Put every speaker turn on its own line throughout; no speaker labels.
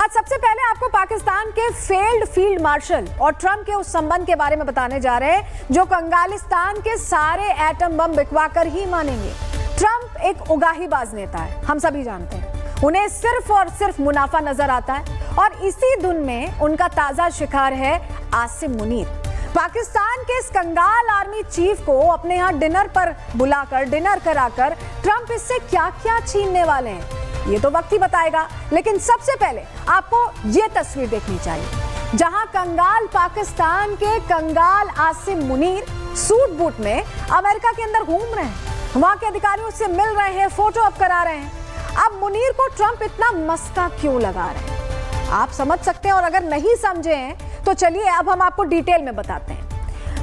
आज सबसे पहले आपको पाकिस्तान के फेल्ड फील्ड मार्शल और ट्रंप के उस संबंध के बारे में बताने जा रहे हैं जो कंगालिस्तान के सारे एटम बम बिकवा कर ही मानेंगे। ट्रंप एक उगाहीबाज नेता है, हम सभी जानते हैं। उन्हें सिर्फ और सिर्फ मुनाफा नजर आता है और इसी धुन में उनका ताजा शिकार है आसिम मुनीर। पाकिस्तान के इस कंगाल आर्मी चीफ को अपने यहाँ डिनर पर बुलाकर डिनर कराकर ट्रंप इससे क्या क्या छीनने वाले हैं ये तो वक्त ही बताएगा। लेकिन सबसे पहले आपको ये तस्वीर देखनी चाहिए जहां कंगाल पाकिस्तान के कंगाल आसिम मुनीर सूट बूट में अमेरिका के अंदर घूम रहे हैं, वहां के अधिकारियों से मिल रहे हैं, फोटो अप करा रहे हैं। अब मुनीर को ट्रंप इतना मस्का क्यों लगा रहे हैं आप समझ सकते हैं, और अगर नहीं समझे हैं तो चलिए अब हम आपको डिटेल में बताते हैं।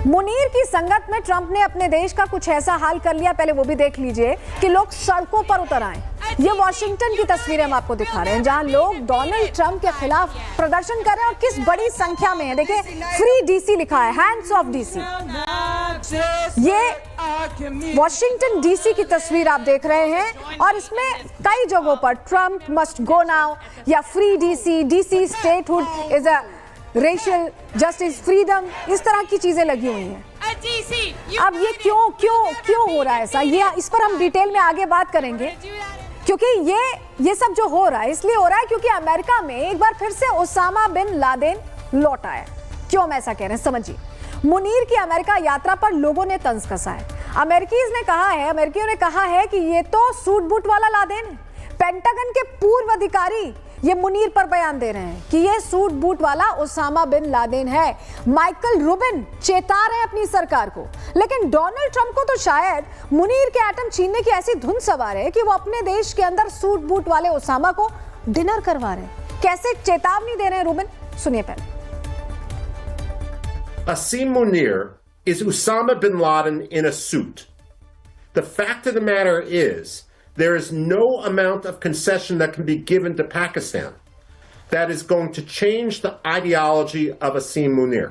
मुनीर की संगत में ट्रंप ने अपने देश का कुछ ऐसा हाल कर लिया, पहले वो भी देख लीजिए कि लोग सड़कों पर उतर आए। ये वॉशिंगटन की तस्वीरें हम आपको दिखा रहे हैं जहां लोग डोनाल्ड ट्रंप के खिलाफ प्रदर्शन कर रहे हैं और किस बड़ी संख्या में है। देखिए फ्री डीसी लिखा है, हैंड्स ऑफ डीसी। ये वॉशिंगटन डीसी की तस्वीर आप देख रहे हैं और इसमें कई जगहों पर ट्रंप मस्ट गो नाउ या free DC, DC statehood is a racial justice, freedom, इस तरह की चीजें लगी हुई हैं। अब ये क्यों क्यों क्यों हो रहा है ऐसा, ये इस पर हम डिटेल में आगे बात करेंगे, क्योंकि ये सब जो हो रहा है इसलिए हो रहा है क्योंकि अमेरिका में एक बार फिर से ओसामा बिन लादेन लौट आया। क्यों हम ऐसा कह रहे हैं समझिए। मुनीर की अमेरिका यात्रा पर लोगों ने तंज कसा है। अमेरिकियों ने कहा है कि ये तो सूट बूट वाला लादेन है। पेंटागन के पूर्व अधिकारी ये मुनीर पर बयान दे रहे हैं कि ये सूट बूट वाला ओसामा बिन लादेन है। माइकल रूबिन चेता रहे अपनी सरकार को, लेकिन डोनाल्ड ट्रंप को तो शायद मुनीर के एटम छीनने की ऐसी धुन सवार है कि वो अपने देश के अंदर सूट बूट वाले ओसामा को डिनर करवा रहे हैं। कैसे चेतावनी दे रहे हैं रूबिन, सुनिए पहले।
Asim Munir is Osama bin Laden in a suit. The fact of the matter is, there is no amount of concession that can be given to Pakistan that is going to change the ideology of Asim Munir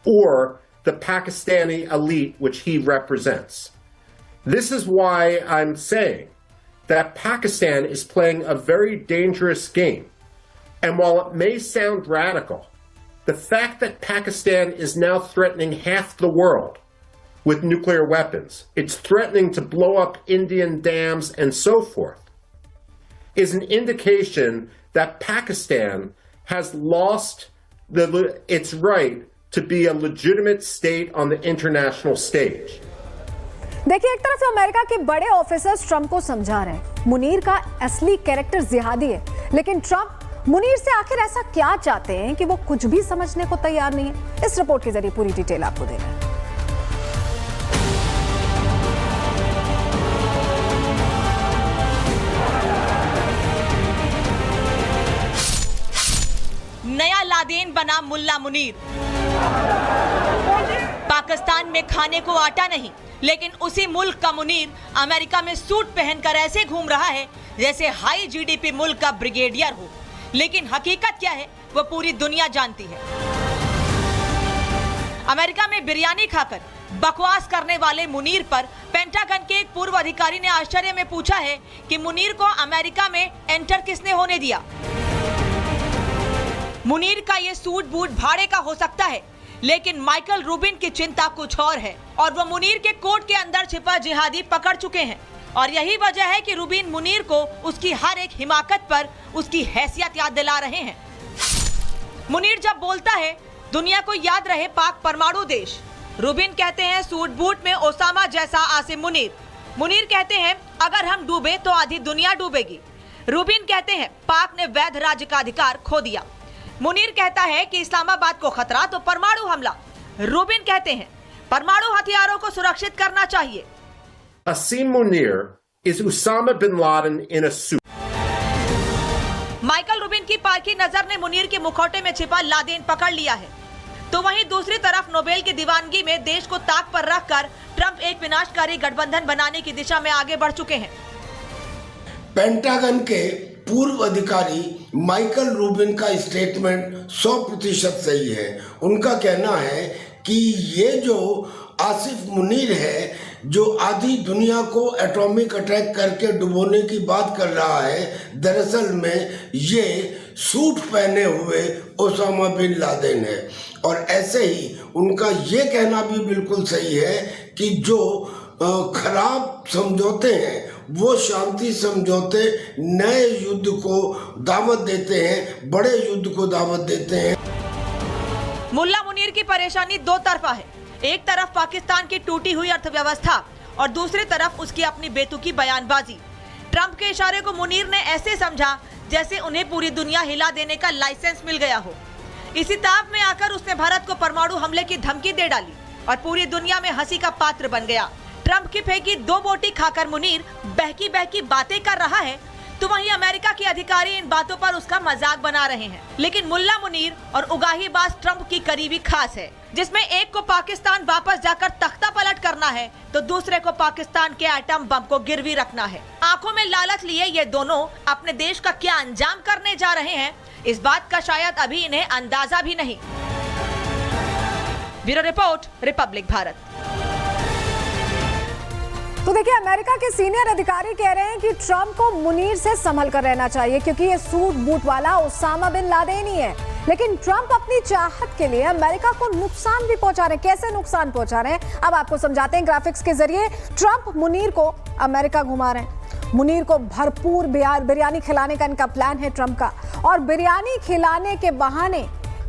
or the Pakistani elite which he represents. This is why I'm saying that Pakistan is playing a very dangerous game. And while it may sound radical, the fact that Pakistan is now threatening half the world with nuclear weapons, it's threatening to blow up Indian dams and so forth, is an indication that Pakistan has lost its right to be a legitimate state on the international stage.
देखिए एक तरफ America के बड़े officers Trump को समझा रहे हैं मुनीर का असली कैरेक्टर जिहादी है, लेकिन ट्रंप मुनीर से आखिर ऐसा क्या चाहते हैं कि वो कुछ भी समझने को तैयार नहीं है। इस रिपोर्ट के जरिए पूरी डिटेल आपको दे रहे हैं।
नया लादेन बना मुल्ला मुनीर। पाकिस्तान में खाने को आटा नहीं, लेकिन उसी मुल्क का मुनीर अमेरिका में सूट पहनकर ऐसे घूम रहा है जैसे हाई जीडीपी मुल्क का ब्रिगेडियर हो। लेकिन हकीकत क्या है वो पूरी दुनिया जानती है। अमेरिका में बिरयानी खाकर बकवास करने वाले मुनीर पर पेंटागन के एक पूर्व अधिकारी ने आश्चर्य में पूछा है कि मुनीर को अमेरिका में एंटर किसने होने दिया। मुनीर का ये सूट बूट भाड़े का हो सकता है, लेकिन माइकल रूबिन की चिंता कुछ और है और वो मुनीर के कोट के अंदर छिपा जिहादी पकड़ चुके हैं। और यही वजह है कि रूबिन मुनीर को उसकी हर एक हिमाकत पर उसकी हैसियत याद दिला रहे हैं। मुनीर जब बोलता है दुनिया को याद रहे पाक परमाणु देश, रूबिन कहते हैं सूट बूट में ओसामा जैसा आसिम मुनीर। मुनीर कहते हैं अगर हम डूबे तो आधी दुनिया डूबेगी। रूबिन कहते हैं पाक ने वैध राज्य का अधिकार खो दिया। मुनीर कहता है कि इस्लामाबाद को खतरा तो परमाणु हमला। रूबिन कहते हैं परमाणु हथियारों को सुरक्षित करना चाहिए।
Asim Munir is Osama bin Laden in a suit.
Michael Rubin की पारखी नजर ने मुनीर के मुखौटे में छिपा लादेन पकड़ लिया है, तो वहीं दूसरी तरफ नोबेल की दीवानगी में देश को ताक पर रखकर ट्रंप एक विनाशकारी गठबंधन बनाने की दिशा में आगे बढ़ चुके हैं।
पेंटागन के पूर्व अधिकारी माइकल रूबिन का स्टेटमेंट 100% सही है। उनका कहना है कि ये जो आसिफ मुनीर है, जो आधी दुनिया को एटॉमिक अटैक करके डुबोने की बात कर रहा है, दरअसल में ये सूट पहने हुए ओसामा बिन लादेन है। और ऐसे ही उनका ये कहना भी बिल्कुल सही है कि जो खराब समझौते हैं वो शांति समझौते नए युद्ध को दावत देते हैं, बड़े युद्ध को दावत देते हैं।
मुल्ला मुनीर की परेशानी दो तरफा है। एक तरफ पाकिस्तान की टूटी हुई अर्थव्यवस्था और दूसरी तरफ उसकी अपनी बेतुकी बयानबाजी। ट्रंप के इशारे को मुनीर ने ऐसे समझा जैसे उन्हें पूरी दुनिया हिला देने का लाइसेंस मिल गया हो। इसी ताव में आकर उसने भारत को परमाणु हमले की धमकी दे डाली और पूरी दुनिया में हंसी का पात्र बन गया। ट्रंप की फेंकी दो बोटी खाकर मुनीर बहकी बहकी बातें कर रहा है, तो वहीं अमेरिका के अधिकारी इन बातों पर उसका मजाक बना रहे हैं। लेकिन मुल्ला मुनीर और उगाहीबाज ट्रंप की करीबी खास है, जिसमें एक को पाकिस्तान वापस जाकर तख्ता पलट करना है तो दूसरे को पाकिस्तान के एटम बम को गिरवी रखना है। आंखों में लालच लिए ये दोनों अपने देश का क्या अंजाम करने जा रहे हैं, इस बात का शायद अभी इन्हें अंदाजा भी नहीं। Bureau report, Republic Bharat.
तो देखिए, अमेरिका के सीनियर अधिकारी कह रहे हैं कि ट्रंप को मुनीर से संभल कर रहना चाहिए क्योंकि ये सूट बूट वाला ओसामा बिन लादेन ही है। लेकिन ट्रंप अपनी चाहत के लिए अमेरिका को नुकसान भी पहुंचा रहे हैं। कैसे नुकसान पहुंचा रहे हैं अब आपको समझाते हैं ग्राफिक्स के जरिए। ट्रंप मुनीर को अमेरिका घुमा रहे हैं। मुनीर को भरपूर बिरयानी खिलाने का इनका प्लान है ट्रंप का, और बिरयानी खिलाने के बहाने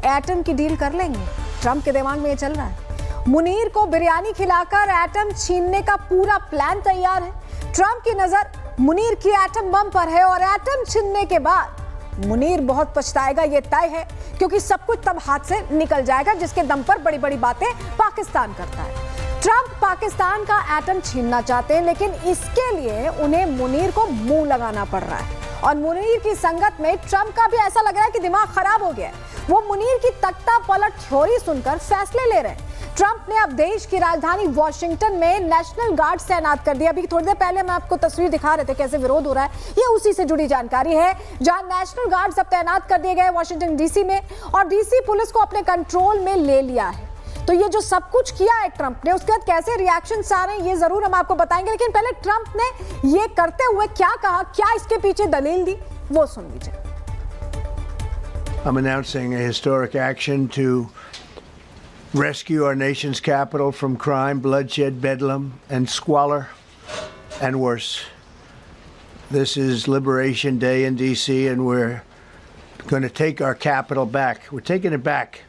एटम की डील कर लेंगे। ट्रंप के दिमाग में ये चल रहा है। मुनीर को बिरयानी खिलाकर एटम छीनने का पूरा प्लान तैयार है। ट्रंप की नजर मुनीर की एटम बम पर है और एटम छीनने के बाद मुनीर बहुत पछताएगा, ये तय है, क्योंकि सब कुछ तब हाथ से निकल जाएगा जिसके दम पर बड़ी बड़ी बातें पाकिस्तान करता है। ट्रंप पाकिस्तान का एटम छीनना चाहते हैं, लेकिन इसके लिए उन्हें मुनीर को मुंह लगाना पड़ रहा है। और मुनीर की संगत में ट्रंप का भी ऐसा लग रहा है कि दिमाग खराब हो गया है। वो मुनीर की तख्ता पलट थ्योरी सुनकर फैसले ले रहे हैं। ट्रंप ने अब देश की राजधानी वॉशिंगटन में नेशनल गार्ड तैनात कर दिया। अभी थोड़ी देर पहले हम आपको तस्वीर दिखा रहे थे कैसे विरोध हो रहा है, ये उसी से जुड़ी जानकारी है, जहां नेशनल गार्ड सब तैनात कर दिए गए वॉशिंगटन डीसी में, और डीसी पुलिस को अपने कंट्रोल में ले लिया है। तो ये जो सब कुछ किया है ट्रंप ने, उसके बाद कैसे रिएक्शंस आ रहे हैं ये जरूर हम आपको बताएंगे। लेकिन पहले ट्रंप ने ये करते हुए क्या कहा, क्या इसके पीछे दलील दी, वो सुन लीजिए।
I'm announcing a historic action to rescue our nation's capital from crime, bloodshed, bedlam, and squalor, and worse. This is Liberation Day in D.C., and we're going to take our capital back. We're taking it back.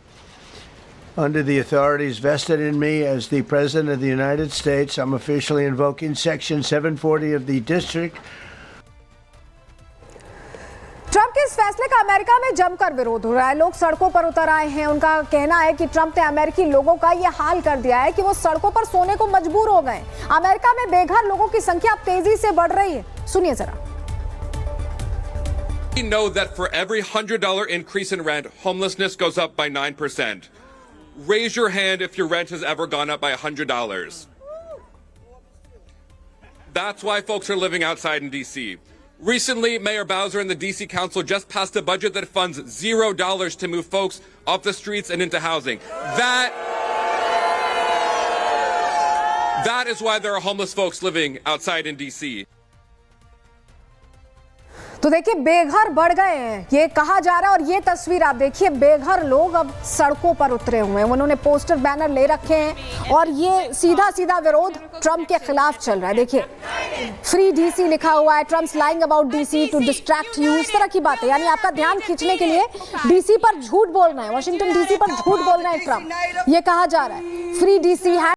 Under the authorities vested in me as the President of the United States, I'm officially invoking Section 740 of the District.
Trump के इस फैसले का America में जमकर विरोध हो रहा है। लोग सड़कों पर उतर आए हैं। उनका कहना है कि ट्रंप ने अमेरिकी लोगों का यह हाल कर दिया है कि वो सड़कों पर सोने को मजबूर हो गए। अमेरिका में बेघर लोगों की संख्या अब तेजी से बढ़ रही है। सुनिए जरा।
We know that for every $100 increase in rent, homelessness goes up by 9%. Raise your hand if your rent has ever gone up by $100. That's why folks are living outside in D.C. Recently, Mayor Bowser and the D.C. Council just passed a budget that funds $0 to move folks off the streets and into housing. That is why there are homeless folks living outside in D.C.
तो देखिए, बेघर बढ़ गए हैं ये कहा जा रहा है। और ये तस्वीर आप देखिए, बेघर लोग अब सड़कों पर उतरे हुए हैं। उन्होंने पोस्टर बैनर ले रखे हैं और ये सीधा सीधा विरोध ट्रंप के खिलाफ चल रहा है। देखिए, फ्री डीसी लिखा हुआ है, Trump's lying about DC to distract you, इस तरह की बातें, यानी आपका ध्यान खींचने के लिए डीसी पर झूठ बोलना है, वॉशिंगटन डीसी पर झूठ बोलना है ट्रंप, ये कहा जा रहा है। फ्री डीसी है